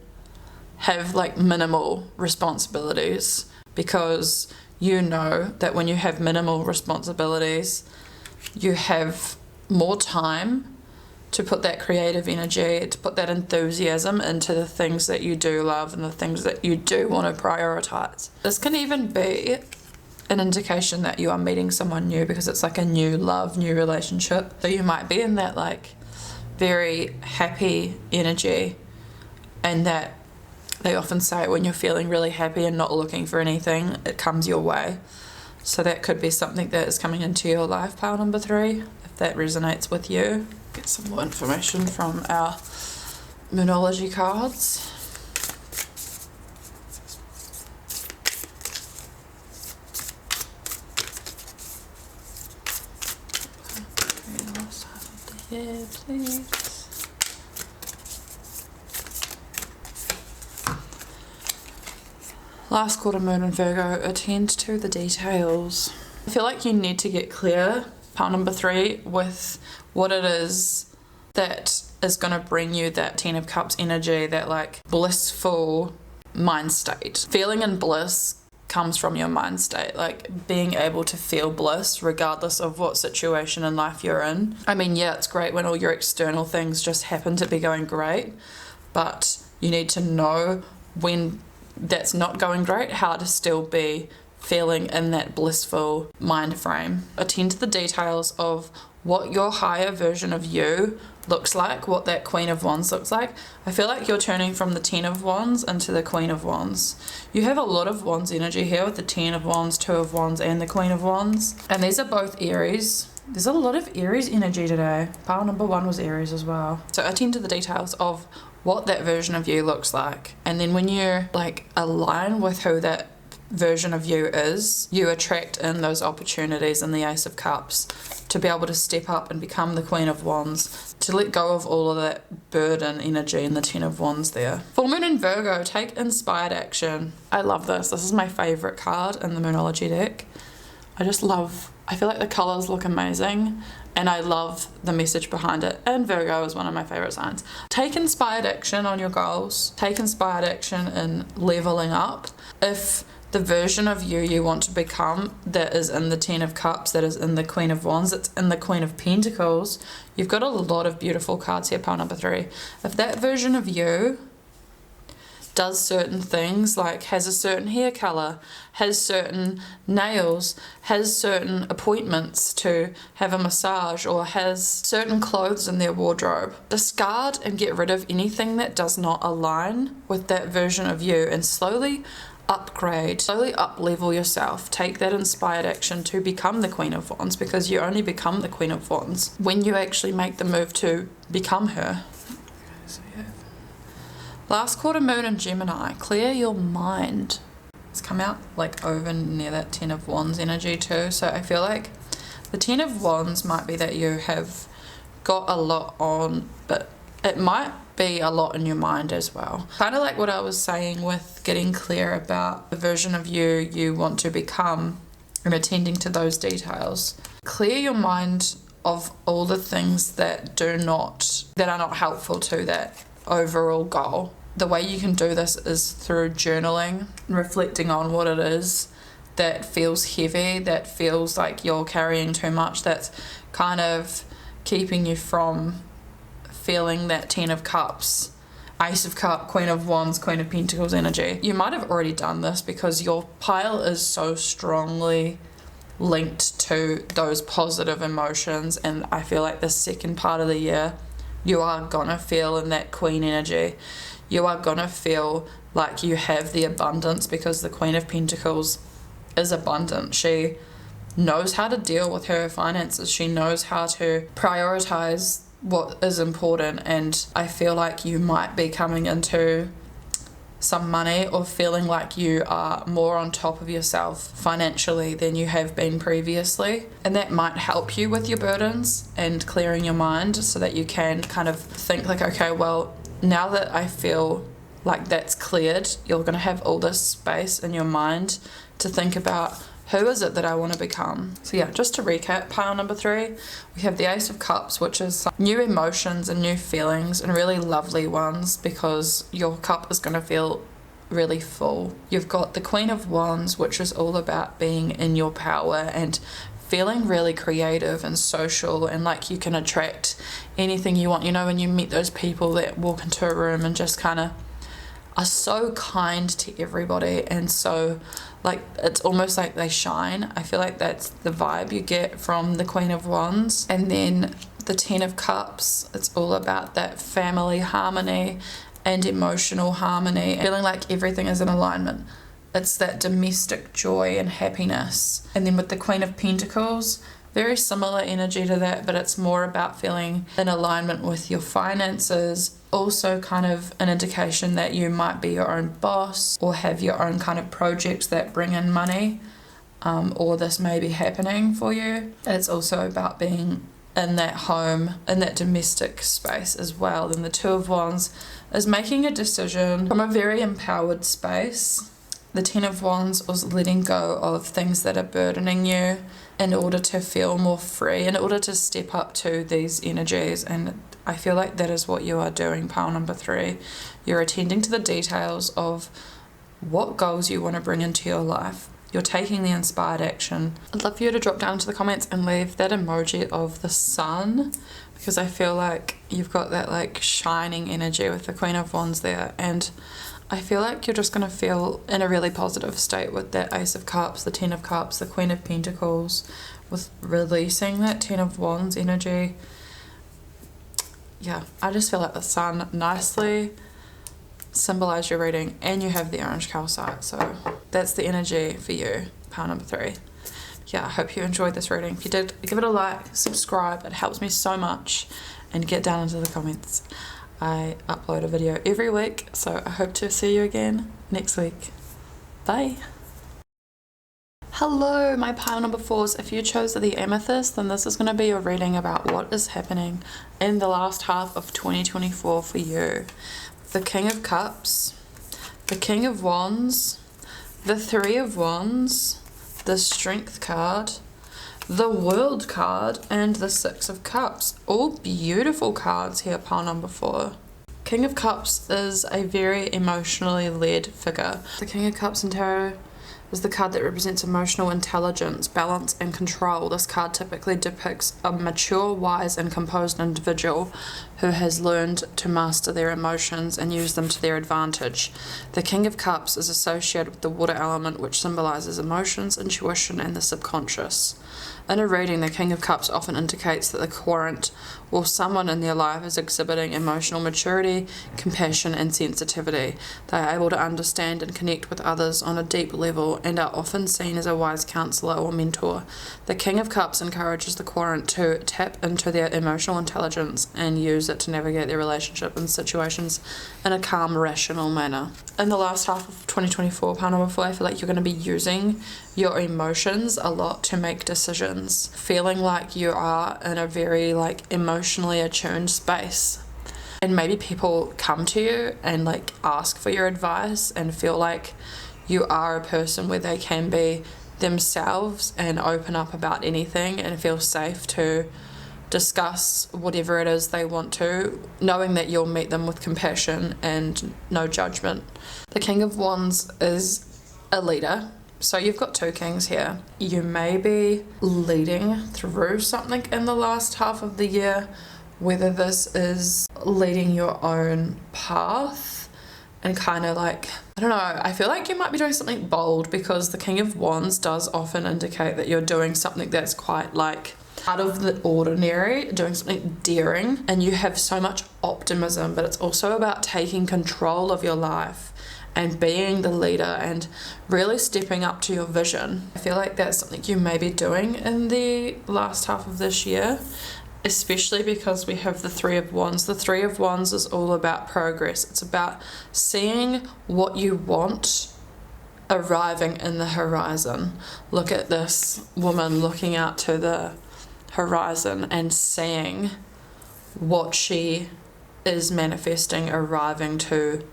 have like minimal responsibilities, because you know that when you have minimal responsibilities you have more time to put that creative energy, to put that enthusiasm into the things that you do love and the things that you do want to prioritize. This can even be an indication that you are meeting someone new, because it's like a new love, new relationship. So you might be in that like very happy energy, and that they often say when you're feeling really happy and not looking for anything, it comes your way. So that could be something that is coming into your life, pile number 3, if that resonates with you. Get some more information from our Moonology cards. Yeah, please. Last quarter moon in Virgo, attend to the details. I feel like you need to get clear, pile number 3, with what it is that is going to bring you that Ten of Cups energy, that like blissful mind state. Feeling in bliss comes from your mind state, like being able to feel bliss regardless of what situation in life you're in. I mean, yeah, it's great when all your external things just happen to be going great, but you need to know when that's not going great, how to still be feeling in that blissful mind frame. Attend to the details of what your higher version of you looks like, what that Queen of Wands looks like. I feel like you're turning from the 10 of Wands into the Queen of Wands. You have a lot of Wands energy here with the 10 of Wands, 2 of Wands, and the Queen of Wands. And these are both Aries. There's a lot of Aries energy today. Pile number 1 was Aries as well. So attend to the details of what that version of you looks like. And then when you like align with who that version of you is, you attract in those opportunities in the Ace of Cups to be able to step up and become the Queen of Wands, to let go of all of that burden energy in the 10 of Wands there. Full Moon in Virgo, take inspired action. I love this. This is my favourite card in the Moonology deck. I feel like the colours look amazing and I love the message behind it. And Virgo is one of my favourite signs. Take inspired action on your goals. Take inspired action in levelling up. If the version of you want to become that is in the 10 of Cups, that is in the Queen of Wands, it's in the Queen of Pentacles, you've got a lot of beautiful cards here, pile number 3. If that version of you does certain things, like has a certain hair colour, has certain nails, has certain appointments to have a massage, or has certain clothes in their wardrobe, discard and get rid of anything that does not align with that version of you and slowly upgrade, slowly up level yourself. Take that inspired action to become the Queen of Wands, because you only become the Queen of Wands when you actually make the move to become her. So yeah. Last quarter moon in Gemini, clear your mind. It's come out like over near that 10 of Wands energy too. So I feel like the 10 of Wands might be that you have got a lot on, but it might be a lot in your mind as well. Kind of like what I was saying with getting clear about the version of you want to become and attending to those details. Clear your mind of all the things that are not helpful to that overall goal. The way you can do this is through journaling, reflecting on what it is that feels heavy, that feels like you're carrying too much, that's kind of keeping you from feeling that 10 of Cups, Ace of Cups, Queen of Wands, Queen of Pentacles energy. You might have already done this because your pile is so strongly linked to those positive emotions, and I feel like the second part of the year you are gonna feel in that Queen energy. You are gonna feel like you have the abundance, because the Queen of Pentacles is abundant. She knows how to deal with her finances. She knows how to prioritize what is important, and I feel like you might be coming into some money or feeling like you are more on top of yourself financially than you have been previously, and that might help you with your burdens and clearing your mind so that you can kind of think like, okay, well, now that I feel like that's cleared, you're going to have all this space in your mind to think about, who is it that I want to become? So yeah, just to recap, pile number 3, we have the Ace of Cups, which is new emotions and new feelings, and really lovely ones, because your cup is going to feel really full. You've got the Queen of Wands, which is all about being in your power and feeling really creative and social, and like you can attract anything you want. You know, when you meet those people that walk into a room and just kind of are so kind to everybody, and so like it's almost like they shine. I feel like that's the vibe you get from the Queen of Wands. And then the 10 of Cups, it's all about that family harmony and emotional harmony, feeling like everything is in alignment. It's that domestic joy and happiness. And then with the Queen of Pentacles, very similar energy to that, but it's more about feeling in alignment with your finances. Also kind of an indication that you might be your own boss or have your own kind of projects that bring in money, or this may be happening for you. It's also about being in that home, in that domestic space as well. Then the 2 of Wands is making a decision from a very empowered space. The 10 of Wands was letting go of things that are burdening you in order to feel more free, in order to step up to these energies. And I feel like that is what you are doing, pile number 3. You're attending to the details of what goals you want to bring into your life. You're taking the inspired action. I'd love for you to drop down into the comments and leave that emoji of the sun, because I feel like you've got that like shining energy with the Queen of Wands there. And I feel like you're just going to feel in a really positive state with that Ace of Cups, the Ten of Cups, the Queen of Pentacles, with releasing that Ten of Wands energy. Yeah, I just feel like the Sun nicely symbolise your reading, and you have the orange calcite, so that's the energy for you, pile number 3. Yeah, I hope you enjoyed this reading. If you did, give it a like, subscribe, it helps me so much, and get down into the comments. I upload a video every week, so I hope to see you again next week. Bye. Hello, my pile number 4s. If you chose the amethyst, then this is going to be your reading about what is happening in the last half of 2024 for you. The King of Cups, the King of Wands, the Three of Wands, the Strength card, the World card, and the Six of Cups. All beautiful cards here, pile number 4. King of Cups is a very emotionally led figure. The King of Cups in tarot is the card that represents emotional intelligence, balance, and control. This card typically depicts a mature, wise, and composed individual who has learned to master their emotions and use them to their advantage. The King of Cups is associated with the water element, which symbolizes emotions, intuition, and the subconscious. In a reading, the King of Cups often indicates that the querent or someone in their life is exhibiting emotional maturity, compassion, and sensitivity. They are able to understand and connect with others on a deep level and are often seen as a wise counselor or mentor. The King of Cups encourages the querent to tap into their emotional intelligence and use it to navigate their relationship and situations in a calm, rational manner. In the last half of 2024, pile number 4, I feel like you're going to be using your emotions a lot to make decisions, feeling like you are in a very emotionally attuned space, and maybe people come to you and ask for your advice and feel like you are a person where they can be themselves and open up about anything and feel safe to discuss whatever it is they want to, knowing that you'll meet them with compassion and no judgment. The King of Wands is a leader. So you've got 2 kings here. You may be leading through something in the last half of the year, whether this is leading your own path and I don't know, I feel like you might be doing something bold, because the King of Wands does often indicate that you're doing something that's quite out of the ordinary, doing something daring, and you have so much optimism, but it's also about taking control of your life and being the leader and really stepping up to your vision. I feel like that's something you may be doing in the last half of this year, especially because we have the Three of Wands. The Three of Wands is all about progress. It's about seeing what you want arriving in the horizon. Look at this woman looking out to the horizon and seeing what she is manifesting arriving to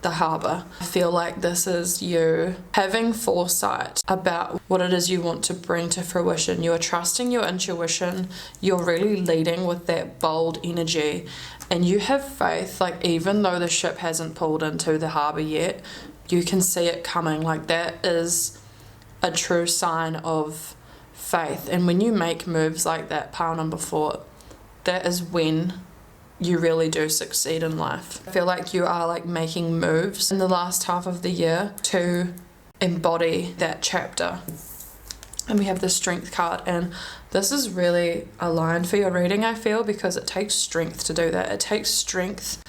the harbour. I feel like this is you having foresight about what it is you want to bring to fruition. You are trusting your intuition. You're really leading with that bold energy, and you have faith. Even though the ship hasn't pulled into the harbour yet, you can see it coming. That is a true sign of faith. And when you make moves like that, pile number 4, that is when you really do succeed in life. I feel like you are making moves in the last half of the year to embody that chapter. And we have the Strength card, and this is really aligned for your reading, I feel, because it takes strength to do that. It takes strength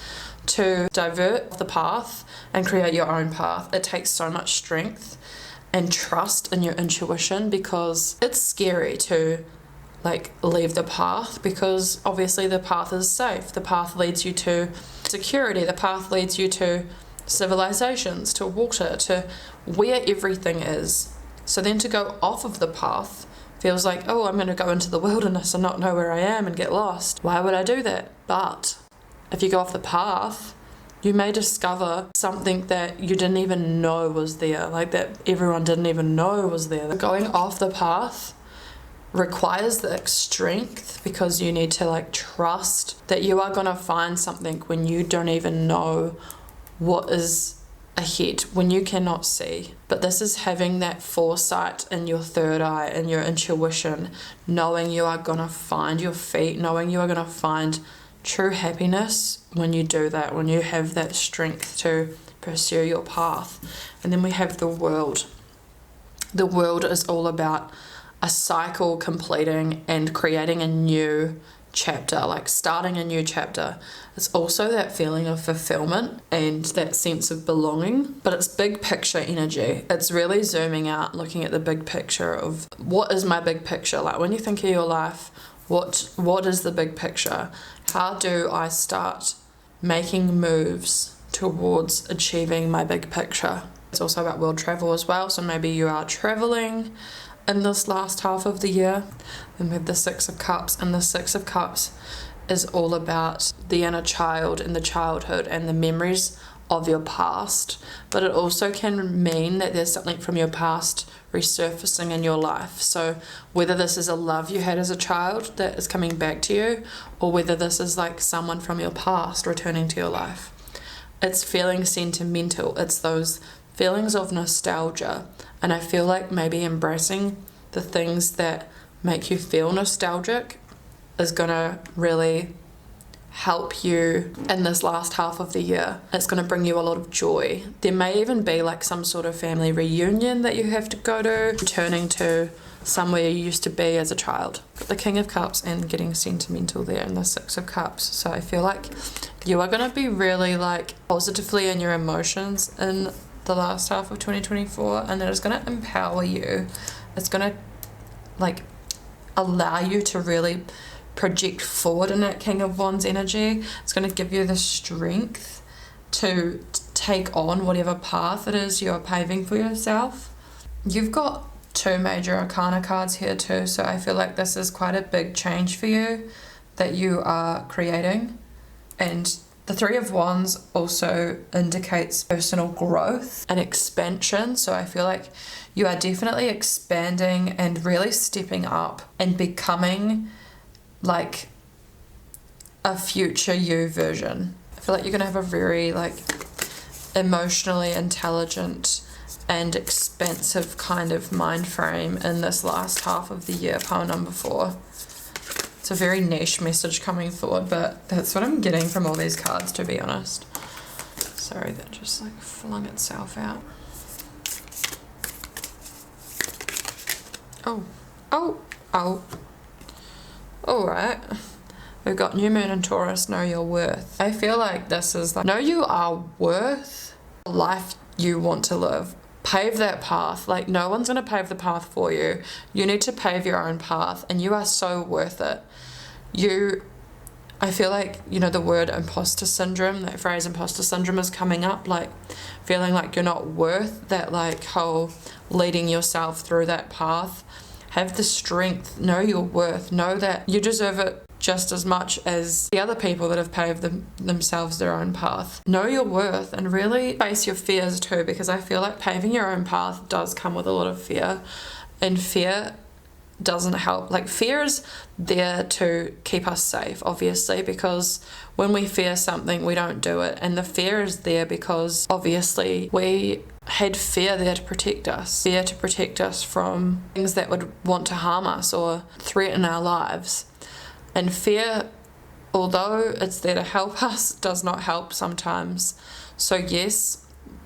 to divert the path and create your own path. It takes so much strength and trust in your intuition, because it's scary to leave the path, because obviously the path is safe. The path leads you to security. The path leads you to civilizations, to water, to where everything is. So then to go off of the path feels like, oh, I'm going to go into the wilderness and not know where I am and get lost. Why would I do that? But if you go off the path, you may discover something that you didn't even know was there, that everyone didn't even know was there. Going off the path requires the strength, because you need to trust that you are going to find something when you don't even know what is ahead, when you cannot see. But this is having that foresight in your third eye and your intuition, knowing you are going to find your feet, knowing you are going to find true happiness when you do that, when you have that strength to pursue your path. And then we have the world. The world is all about a cycle completing and creating a new chapter, like starting a new chapter. It's also that feeling of fulfillment and that sense of belonging, but it's big picture energy. It's really zooming out, looking at the big picture of what is my big picture. Like when you think of your life, what is the big picture? How do I start making moves towards achieving my big picture? It's also about world travel as well, so maybe you are traveling in this last half of the year. Then we have the Six of Cups, and the Six of Cups is all about the inner child and the childhood and the memories of your past, but it also can mean that there's something from your past resurfacing in your life. So whether this is a love you had as a child that is coming back to you, or whether this is like someone from your past returning to your life, it's feeling sentimental. It's those feelings of nostalgia, and I feel like maybe embracing the things that make you feel nostalgic is gonna really help you in this last half of the year. It's going to bring you a lot of joy. There may even be like some sort of family reunion that you have to go to, returning to somewhere you used to be as a child. Got the King of Cups and getting sentimental there, and the Six of Cups. So I feel like you are going to be really like positively in your emotions in the last half of 2024, and that is going to empower you. It's going to like allow you to really project forward in that King of Wands energy. It's going to give you the strength to take on whatever path it is you're paving for yourself. You've got two major arcana cards here too, so I feel like this is quite a big change for you that you are creating. And the Three of Wands also indicates personal growth and expansion, so I feel like you are definitely expanding and really stepping up and becoming like a future you version. I feel like you're gonna have a very like emotionally intelligent and expansive kind of mind frame in this last half of the year, pile number 4. It's a very niche message coming forward, but that's what I'm getting from all these cards, to be honest. Sorry, that just like flung itself out. Oh. Alright, we've got New Moon and Taurus, know your worth. I feel like this is like, know you are worth the life you want to live. Pave that path. Like no one's going to pave the path for you. You need to pave your own path, and you are so worth it. I feel like, you know, the word imposter syndrome, that phrase imposter syndrome is coming up, like feeling like you're not worth that, like whole leading yourself through that path. Have the strength, know your worth, know that you deserve it just as much as the other people that have paved themselves their own path. Know your worth and really face your fears too, because I feel like paving your own path does come with a lot of fear, and fear doesn't help. Like fear is there to keep us safe, obviously, because when we fear something we don't do it, and the fear is there because obviously we had fear there to protect us from things that would want to harm us or threaten our lives. And fear, although it's there to help us, does not help sometimes. So yes,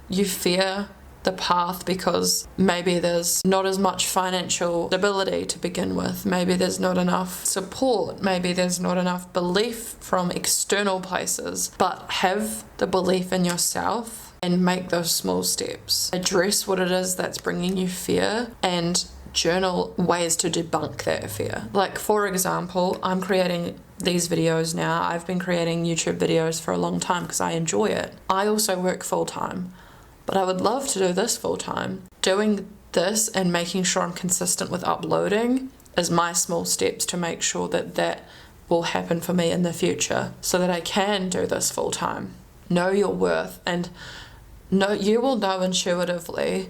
you fear the path because maybe there's not as much financial stability to begin with, maybe there's not enough support, maybe there's not enough belief from external places, but have the belief in yourself and make those small steps. Address what it is that's bringing you fear and journal ways to debunk that fear. Like for example, I'm creating these videos now. I've been creating YouTube videos for a long time because I enjoy it. I also work full-time, but I would love to do this full-time. Doing this and making sure I'm consistent with uploading is my small steps to make sure that that will happen for me in the future so that I can do this full-time. Know your worth, and you will know intuitively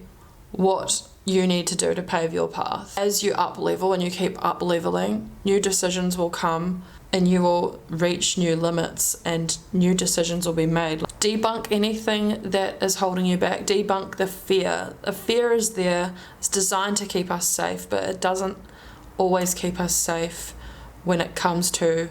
what you need to do to pave your path. As you up level and you keep up leveling, new decisions will come and you will reach new limits and new decisions will be made. Debunk anything that is holding you back. Debunk the fear. The fear is there. It's designed to keep us safe, but it doesn't always keep us safe when it comes to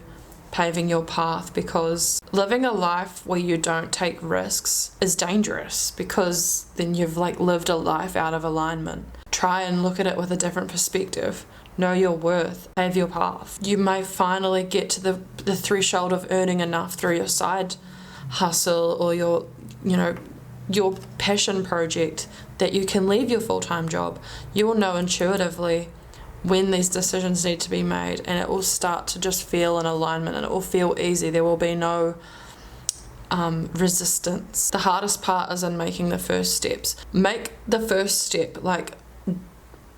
paving your path, because living a life where you don't take risks is dangerous, because then you've like lived a life out of alignment. Try and look at it with a different perspective. Know your worth, pave your path. You may finally get to the threshold of earning enough through your side hustle or your passion project that you can leave your full-time job. You will know intuitively when these decisions need to be made, and it will start to just feel in alignment, and it will feel easy. There will be no resistance. The hardest part is in making the first steps. Make the first step, like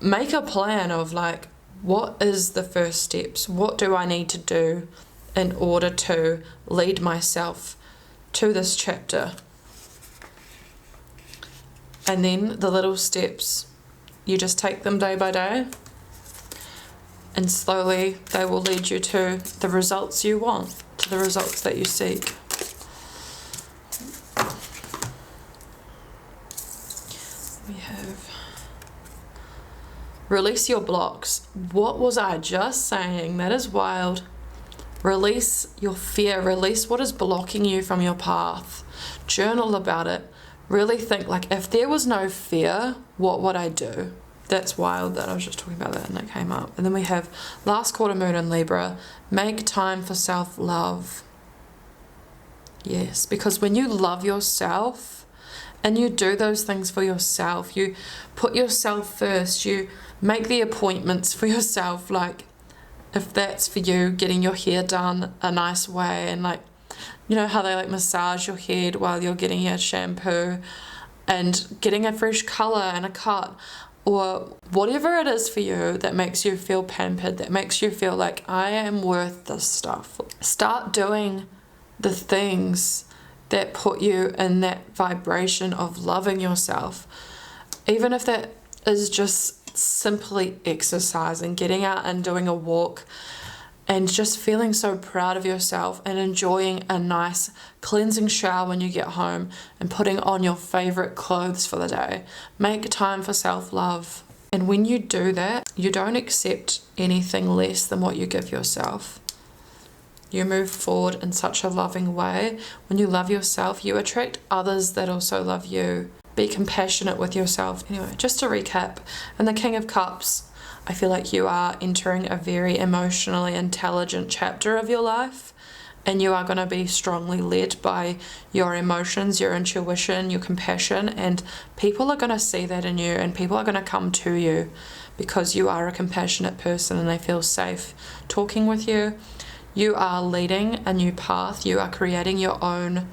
make a plan of like, what is the first steps? What do I need to do in order to lead myself to this chapter? And then the little steps, you just take them day by day, and slowly they will lead you to the results you want, to the results that you seek. We have release your blocks. What was I just saying? That is wild. Release your fear. Release what is blocking you from your path. Journal about it. Really think, like, if there was no fear, what would I do? That's wild that I was just talking about that and that came up. And then we have last quarter moon in Libra. Make time for self-love. Yes, because when you love yourself and you do those things for yourself, you put yourself first, you make the appointments for yourself, like if that's for you, getting your hair done a nice way, and like, you know how they like massage your head while you're getting your shampoo, and getting a fresh colour and a cut, or whatever it is for you that makes you feel pampered, that makes you feel like I am worth this stuff. Start doing the things that put you in that vibration of loving yourself, even if that is just simply exercising, getting out and doing a walk, and just feeling so proud of yourself and enjoying a nice cleansing shower when you get home and putting on your favorite clothes for the day. Make time for self-love. And when you do that, you don't accept anything less than what you give yourself. You move forward in such a loving way. When you love yourself, you attract others that also love you. Be compassionate with yourself. Anyway, just to recap, in the King of Cups, I feel like you are entering a very emotionally intelligent chapter of your life, and you are going to be strongly led by your emotions, your intuition, your compassion, and people are going to see that in you, and people are going to come to you because you are a compassionate person and they feel safe talking with you. You are leading a new path. You are creating your own.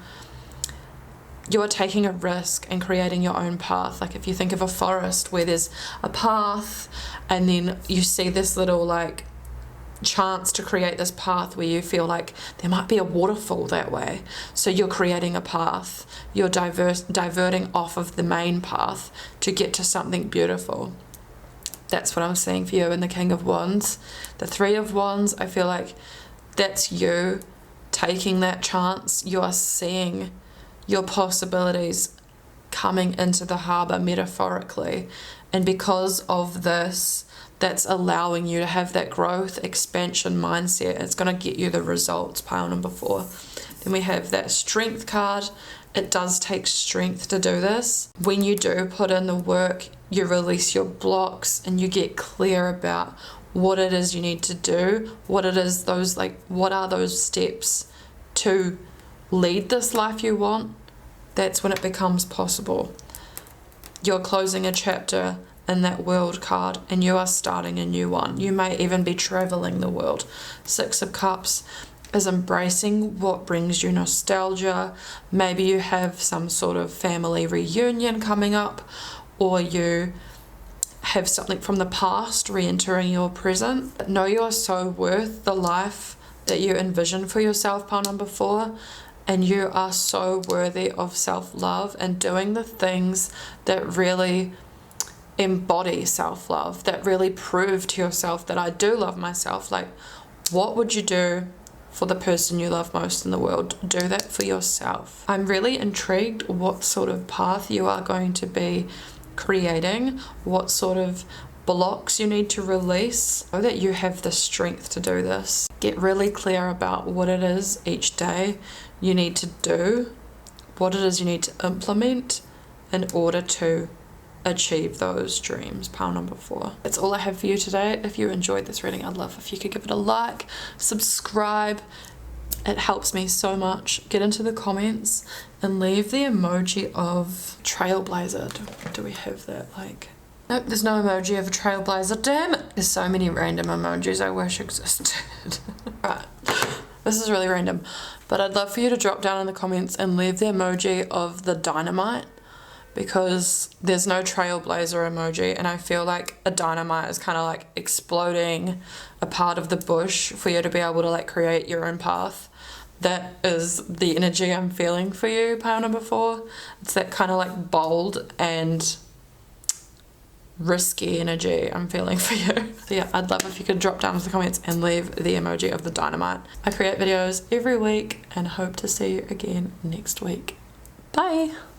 You are taking a risk and creating your own path. Like if you think of a forest where there's a path, and then you see this little like chance to create this path where you feel like there might be a waterfall that way. So you're creating a path. You're diverting off of the main path to get to something beautiful. That's what I'm seeing for you in the King of Wands. The Three of Wands, I feel like that's you taking that chance. You are seeing your possibilities coming into the harbour metaphorically, and because of this, that's allowing you to have that growth expansion mindset. It's going to get you the results. Pile number 4. Then we have that Strength card. It does take strength to do this. When you do put in the work, you release your blocks and you get clear about what it is you need to do, what it is what are those steps to lead this life you want. That's when it becomes possible. You're closing a chapter in that World card and you are starting a new one. You may even be traveling the world. 6 of Cups is embracing what brings you nostalgia. Maybe you have some sort of family reunion coming up, or you have something from the past re-entering your present. Know you are so worth the life that you envision for yourself, pile number 4. And you are so worthy of self-love and doing the things that really embody self-love, that really prove to yourself that I do love myself. Like, what would you do for the person you love most in the world? Do that for yourself. I'm really intrigued what sort of path you are going to be creating, what sort of blocks you need to release so that you have the strength to do this. Get really clear about what it is each day you need to do, what it is you need to implement in order to achieve those dreams. Pile number 4. That's all I have for you today. If you enjoyed this reading, I'd love if you could give it a like, subscribe. It helps me so much. Get into the comments and leave the emoji of trailblazer. Do we have that? Like, nope, there's no emoji of a trailblazer. Damn it! There's so many random emojis I wish existed. Right, this is really random, but I'd love for you to drop down in the comments and leave the emoji of the dynamite, because there's no trailblazer emoji, and I feel like a dynamite is kind of like exploding a part of the bush for you to be able to like create your own path. That is the energy I'm feeling for you, pile number 4. It's that kind of like bold and risky energy I'm feeling for you. So yeah, I'd love if you could drop down in the comments and leave the emoji of the dynamite. I create videos every week and hope to see you again next week. Bye!